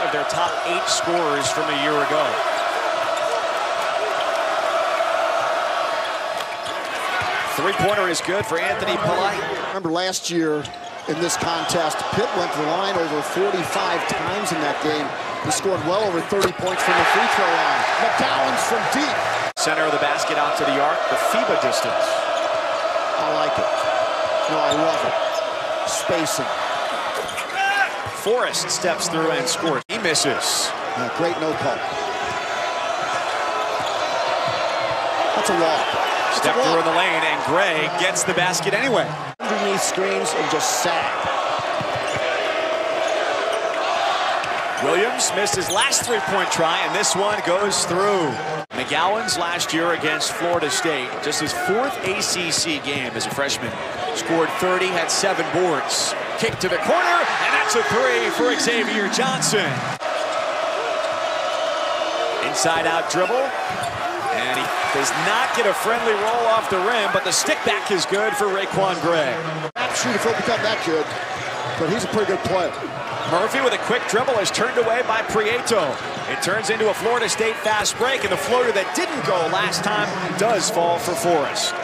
of their top 8 scorers from a year ago. Three-pointer is good for Anthony Polite. Remember last year in this contest, Pitt went to the line over 45 times in that game. He scored well over 30 points from the free throw line. McGowan's from deep. Center of the basket out to the arc, the FIBA distance. I like it. No, I love it. Spacing. Forrest steps through and scores. He misses. Great no call. That's a walk. Step through in the lane, and Gray gets the basket anyway. Underneath screens and just sag. Williams missed his last three-point try, and this one goes through. McGowan's last year against Florida State, just his 4th ACC game as a freshman. Scored 30, had 7 boards. Kick to the corner, and that's a 3 for Xavier Johnson. Inside-out dribble. And he does not get a friendly roll off the rim, but the stick back is good for Raquan Gray. Not sure if he'll become that good, but he's a pretty good player. Murphy with a quick dribble is turned away by Prieto. It turns into a Florida State fast break, and the floater that didn't go last time does fall for Forrest.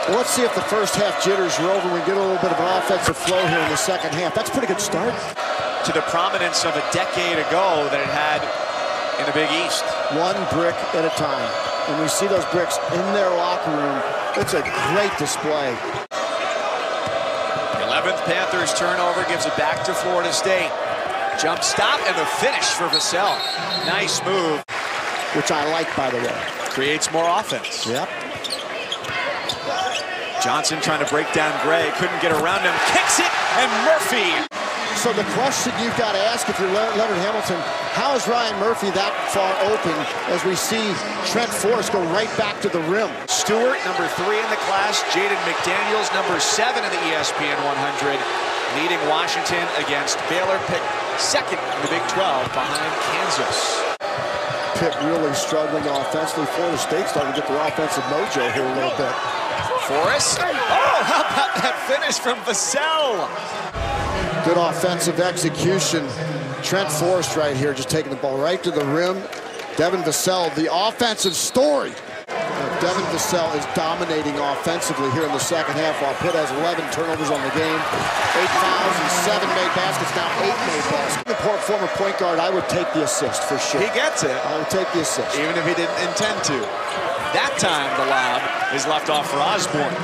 Well, let's see if the first half jitters are over and we get a little bit of an offensive flow here in the second half. That's a pretty good start. To the prominence of a decade ago that it had in the Big East. One brick at a time. And we see those bricks in their locker room. It's a great display. 11th Panthers turnover gives it back to Florida State. Jump stop and the finish for Vassell. Nice move. Which I like, by the way. Creates more offense. Yep. Johnson trying to break down Gray. Couldn't get around him. Kicks it, and Murphy. So the question you've got to ask if you're Leonard Hamilton, how is Ryan Murphy that far open as we see Trent Forrest go right back to the rim? Stewart, number 3 in the class. Jaden McDaniels, number 7 in the ESPN 100, leading Washington against Baylor, picked 2nd in the Big 12 behind Kansas. Pitt really struggling offensively. Florida State starting to get their offensive mojo here a little bit. Forrest. Oh, how about that finish from Vassell? Good offensive execution. Trent Forrest right here, just taking the ball right to the rim. Devin Vassell, the offensive story. Devin Vassell is dominating offensively here in the second half, while Pitt has 11 turnovers on the game. 8 fouls and 7 made baskets, now 8 made baskets. The former point guard, I would take the assist for sure. He gets it. I would take the assist. Even if he didn't intend to. That time the lob is left off for Osborne.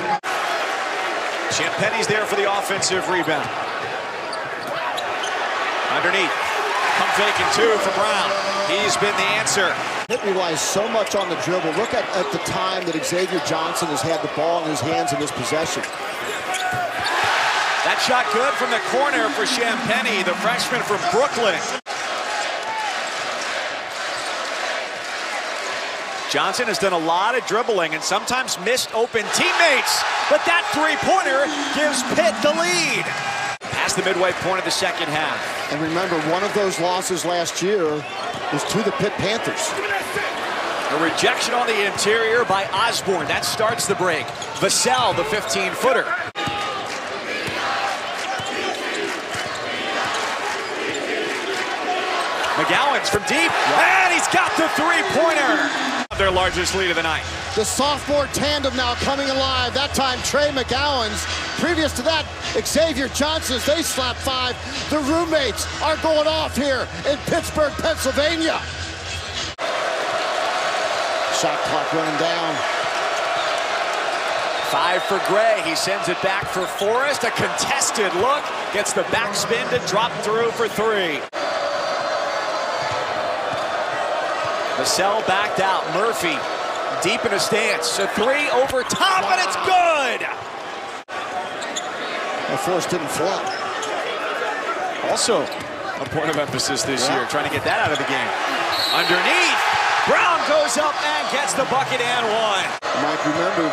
Champagne's there for the offensive rebound. Underneath, pump faking 2 for Brown. He's been the answer. Pitt relies so much on the dribble. Look at the time that Xavier Johnson has had the ball in his hands in this possession. That shot good from the corner for Champagny, the freshman from Brooklyn. Johnson has done a lot of dribbling and sometimes missed open teammates, but that three-pointer gives Pitt the lead. Past the midway point of the second half. And remember, one of those losses last year was to the Pitt Panthers. A rejection on the interior by Osborne. That starts the break. Vassell, the 15-footer. McGowan's from deep, and he's got the three-pointer. Their largest lead of the night. The sophomore tandem now coming alive. That time, Trey McGowan's. Previous to that, Xavier Johnson, as they slap 5. The roommates are going off here in Pittsburgh, Pennsylvania. Shot clock running down. 5 for Gray. He sends it back for Forrest. A contested look. Gets the backspin to drop through for 3. Vassell backed out. Murphy deep in a stance. A 3 over top, and it's good! And Forrest didn't flop. Also a point of emphasis this year, trying to get that out of the game. Underneath, Brown goes up and gets the bucket and 1. Mike, remember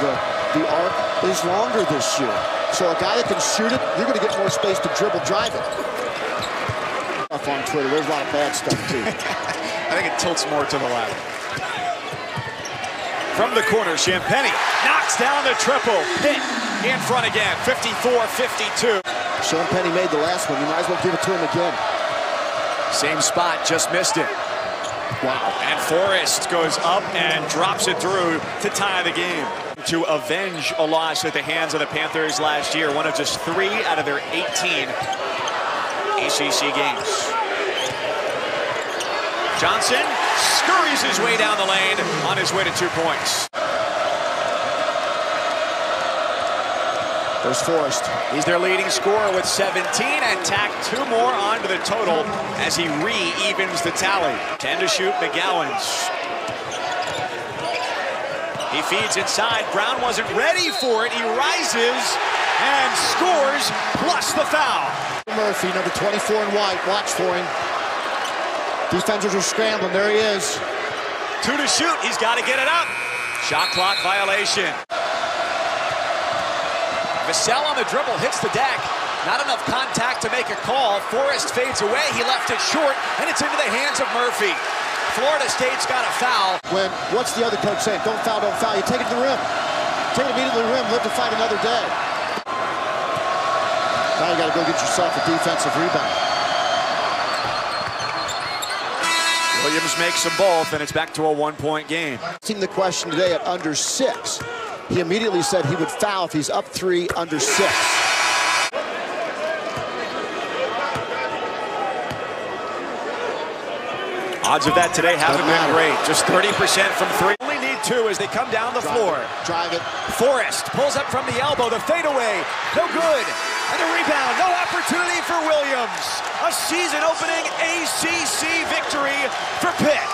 the arc is longer this year. So a guy that can shoot it, you're going to get more space to dribble, drive it. Up on Twitter, there's a lot of bad stuff too. I think it tilts more to the left. From the corner, Champagny knocks down the triple. Pitt in front again, 54-52. Sean Penny made the last one. You might as well give it to him again. Same spot, just missed it. Wow. And Forrest goes up and drops it through to tie the game. To avenge a loss at the hands of the Panthers last year, one of just 3 out of their 18 ACC games. Johnson scurries his way down the lane on his way to 2 points. There's Forrest. He's their leading scorer with 17 and tacked 2 more onto the total as he re-evens the tally. 10 to shoot, McGowan's. He feeds inside. Brown wasn't ready for it. He rises and scores, plus the foul. Murphy, number 24 in white. Watch for him. Defenders are scrambling. There he is. 2 to shoot. He's got to get it up. Shot clock violation. Vassell on the dribble hits the deck. Not enough contact to make a call. Forrest fades away. He left it short, and it's into the hands of Murphy. Florida State's got a foul. What's the other coach saying? Don't foul, don't foul. You take it to the rim. Take it immediately to the rim. Live to fight another day. Now you got to go get yourself a defensive rebound. Williams makes them both, and it's back to a 1-point game. Asking the question today at under 6. He immediately said he would foul if he's up 3 under 6. Odds of that today haven't been great. Just 30% from 3. Only need 2 as they come down the floor. Drive it. Forrest pulls up from the elbow. The fadeaway. No good. And a rebound. No opportunity for Williams. A season-opening ACC victory for Pitt.